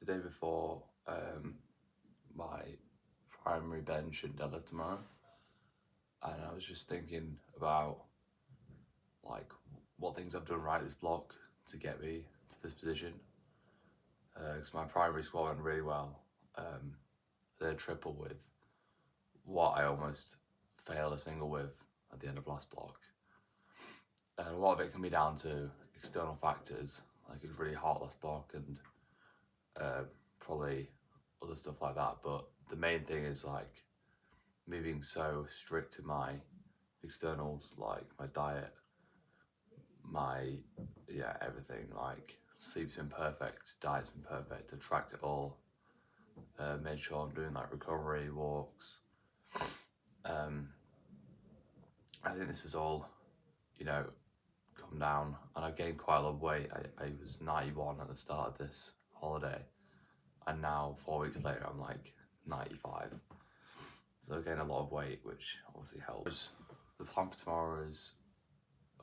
the day before my primary bench and deadlift tomorrow, and I was just thinking about like what things I've done right this block to get me to this position, because my primary squat went really well. They're triple with what I almost failed a single with at the end of last block. And a lot of it can be down to external factors, like it was really hot last block and probably other stuff like that. But the main thing is like me being so strict to my externals, like my diet, my everything. Like sleep's been perfect, diet's been perfect. I tracked it all. Made sure I'm doing like recovery walks. I think this is all, come down, and I've gained quite a lot of weight. I was 91 at the start of this holiday, and now 4 weeks later I'm like 95. So I've gained a lot of weight, which obviously helps. The plan for tomorrow is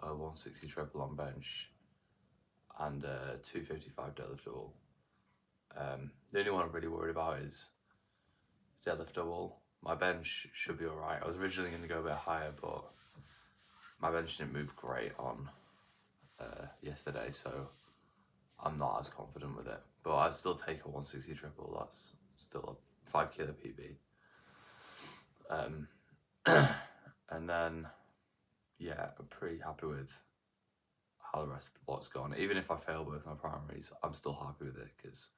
a 160 triple on bench and a 255 deadlift double. The only one I'm really worried about is deadlift double. My bench should be alright. I was originally going to go a bit higher, but my bench didn't move great on yesterday, so I'm not as confident with it. But I'd still take a 160 triple. That's still a 5 kilo PB. And then, I'm pretty happy with how the rest of the block's gone. Even if I fail both my primaries, I'm still happy with it because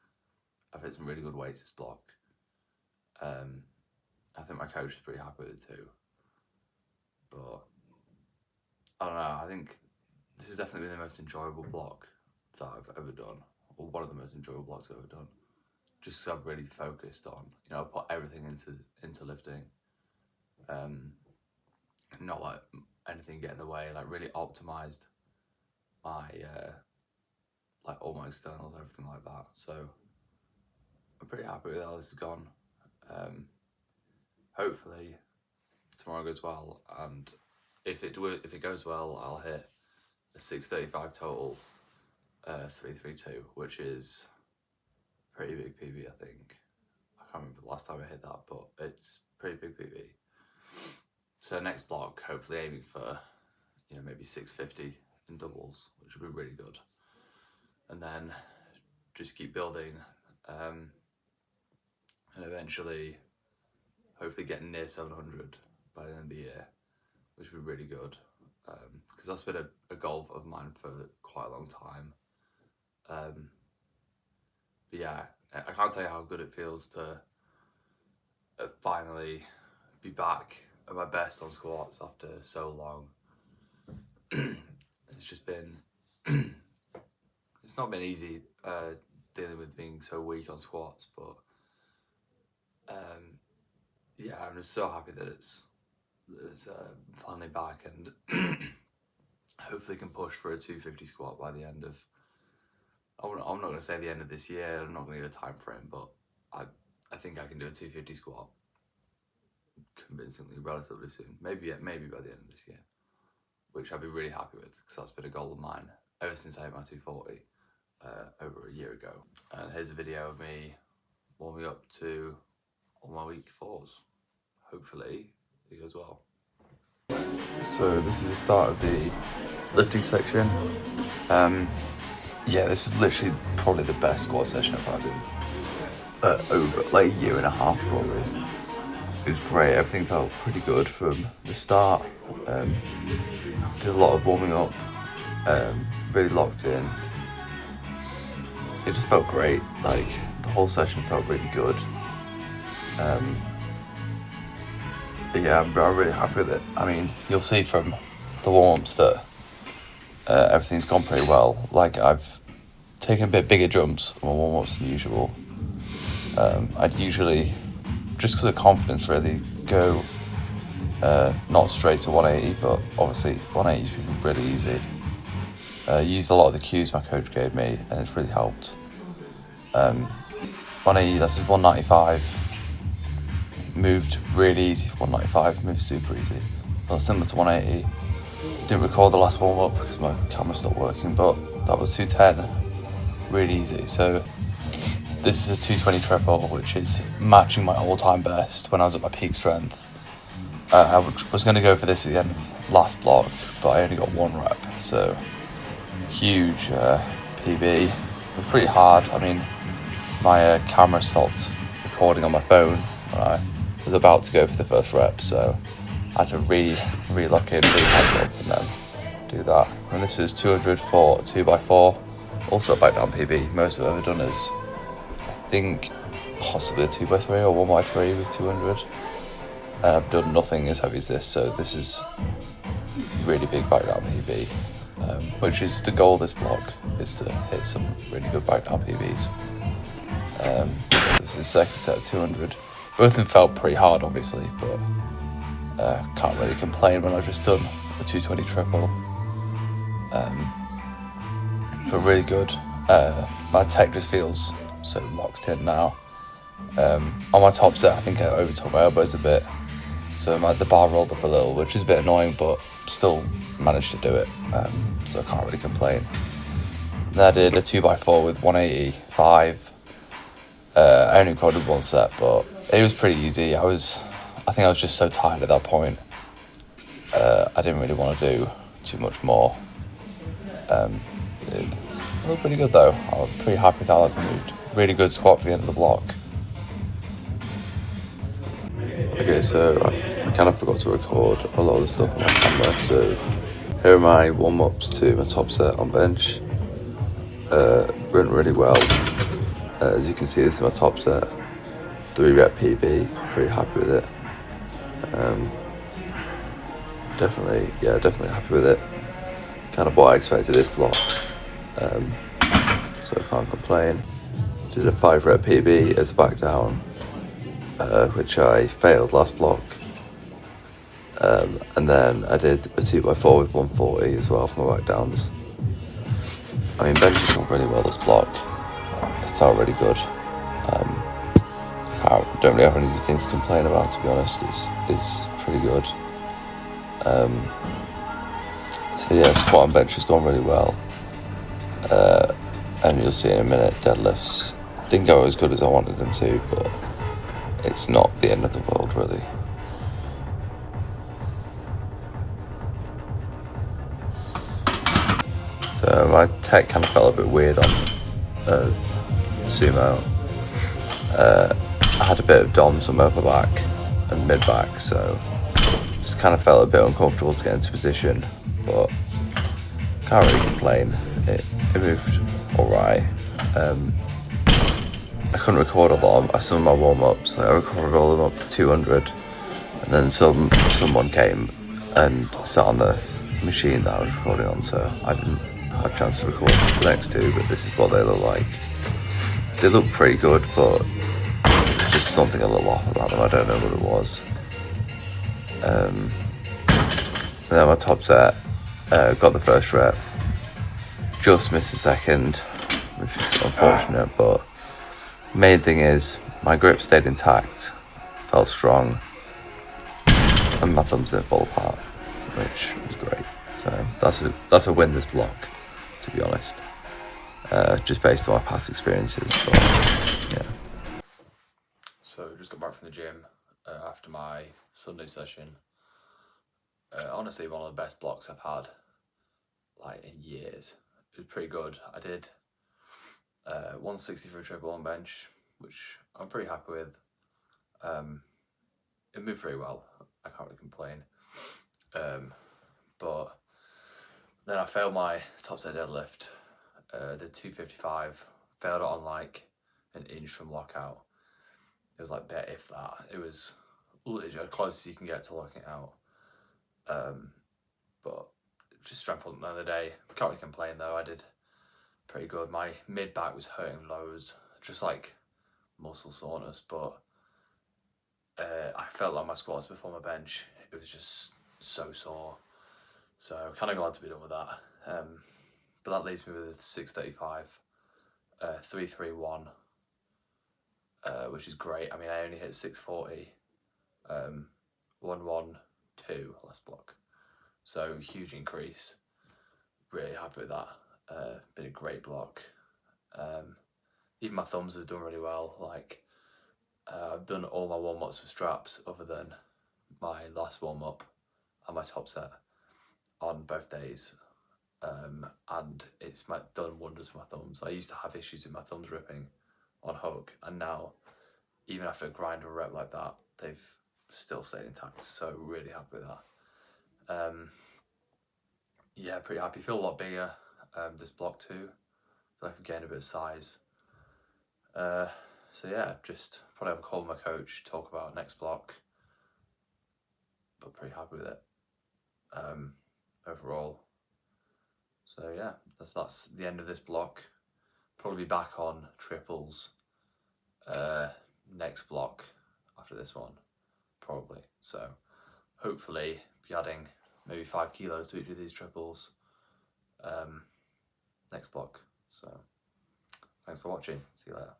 I've hit some really good weights this block. I think my coach is pretty happy with it too. But I don't know, I think this has definitely been the most enjoyable block that I've ever done, or one of the most enjoyable blocks I've ever done. Just because I've really focused on, I put everything into lifting. Not like anything get in the way, like really optimized my like all my externals, everything like that. So I'm pretty happy with how this has gone. Hopefully tomorrow goes well, and if it goes well, I'll hit a 635 total, 332, which is pretty big PB, I think. I can't remember the last time I hit that, but it's pretty big PB. So next block, hopefully aiming for, maybe 650 in doubles, which would be really good. And then just keep building, and eventually, hopefully getting near 700 by the end of the year, which would be really good. Because that's been a goal of mine for quite a long time. But yeah, I can't tell you how good it feels to finally be back at my best on squats after so long. It's just been, it's not been easy dealing with being so weak on squats, but I'm just so happy that it's finally back, and hopefully can push for a 250 squat by the end of, I'm not going to say the end of this year, I'm not going to give a time frame, but I think I can do a 250 squat convincingly relatively soon, maybe by the end of this year, which I'd be really happy with, because that's been a goal of mine ever since I hit my 240 over a year ago. And here's a video of me warming up to all my week 4s. Hopefully it goes well. So this is the start of the lifting section. This is literally probably the best squat session I've had in over like a year and a half probably. It was great, everything felt pretty good from the start. Did a lot of warming up, really locked in. It just felt great, like the whole session felt really good. I'm really happy with it. I mean, you'll see from the warm-ups that everything's gone pretty well. Like, I've taken a bit bigger jumps on my warm-ups than usual. I'd usually, just because of confidence really, go not straight to 180, but obviously 180 is really easy. Used a lot of the cues my coach gave me, and it's really helped. 180, that's 195. Moved really easy for 195, moved super easy. Well, similar to 180. Didn't record the last warm-up because my camera stopped working, but that was 210, really easy. So this is a 220 triple, which is matching my all-time best when I was at my peak strength. I was going to go for this at the end of last block, but I only got 1 rep, so huge PB. It was pretty hard. I mean, my camera stopped recording on my phone when I was about to go for the first rep, so I had to re-lock in, re-handle up, and then do that. And this is 200 for 2x4, also a back down PB. Most I've ever done is, I think, possibly a 2x3 or 1x3 with 200. And I've done nothing as heavy as this, so this is really big back down PB, which is the goal of this block, is to hit some really good back down PBs. So this is the second set of 200. Both of them felt pretty hard, obviously, but can't really complain when I've just done a 220 triple. But really good. My tech just feels so locked in now. On my top set, I think I overtook my elbows a bit, so the bar rolled up a little, which is a bit annoying, but still managed to do it, so I can't really complain. Then I did a 2x4 with 185. I only recorded 1 set, but it was pretty easy. I think I was just so tired at that point. I didn't really want to do too much more. It was pretty good though. I'm pretty happy with how that's moved. Really good squat for the end of the block. Okay, so I kind of forgot to record a lot of the stuff on my camera, so here are my warm-ups to my top set on bench. Went really well. As you can see, this is my top set. 3 rep PB, pretty happy with it. Definitely happy with it. Kind of what I expected this block, so I can't complain. Did a 5 rep PB as a back down, which I failed last block. And then I did a 2x4 with 140 as well for my back downs. I mean, bench has gone really well this block. It felt really good. I don't really have anything to complain about, to be honest. It's pretty good. So yeah, squat and bench has gone really well. And you'll see in a minute, deadlifts didn't go as good as I wanted them to, but it's not the end of the world, really. So my tech kind of felt a bit weird on sumo. I had a bit of DOMs on my upper back and mid back, so just kind of felt a bit uncomfortable to get into position, but can't really complain. It moved alright. I couldn't record a lot of some of my warm-ups. I recorded all of them up to 200, and then someone came and sat on the machine that I was recording on, so I didn't have a chance to record the next 2, but this is what they look like. They look pretty good, but just something a little off about them. I don't know what it was. And then my top set, got the first rep, just missed the second, which is unfortunate, but main thing is my grip stayed intact, felt strong, and my thumbs didn't fall apart, which was great. So that's a win this block, to be honest, just based on my past experiences. But yeah. So just got back from the gym after my Sunday session. Honestly, one of the best blocks I've had like in years. It was pretty good. I did 160 for a triple on bench, which I'm pretty happy with. It moved very well. I can't really complain. But then I failed my top set deadlift. Did 255. Failed it on like an inch from lockout. It was like bet if that. It was literally as close as you can get to locking it out. But just strength wasn't there the day. Can't really complain though. I did pretty good. My mid back was hurting loads, just like muscle soreness, but I felt like my squats before my bench, it was just so sore. So kind of glad to be done with that. But that leaves me with 635, 331, which is great. I mean, I only hit 640, 112 last block. So huge increase. Really happy with that. Been a great block. even my thumbs have done really well. Like I've done all my warm-ups with straps other than my last warm-up and my top set on both days. And it's done wonders for my thumbs. I used to have issues with my thumbs ripping on hook, and now even after a grind and rep like that, they've still stayed intact. So really happy with that. Yeah, pretty happy. Feel a lot bigger this block too. Feel like I've gained a bit of size. So yeah, just probably have a call with my coach, talk about next block, but pretty happy with it overall. So yeah, that's the end of this block. Probably be back on triples next block after this one, probably. So hopefully be adding maybe 5 kilos to each of these triples next block. So thanks for watching. See you later.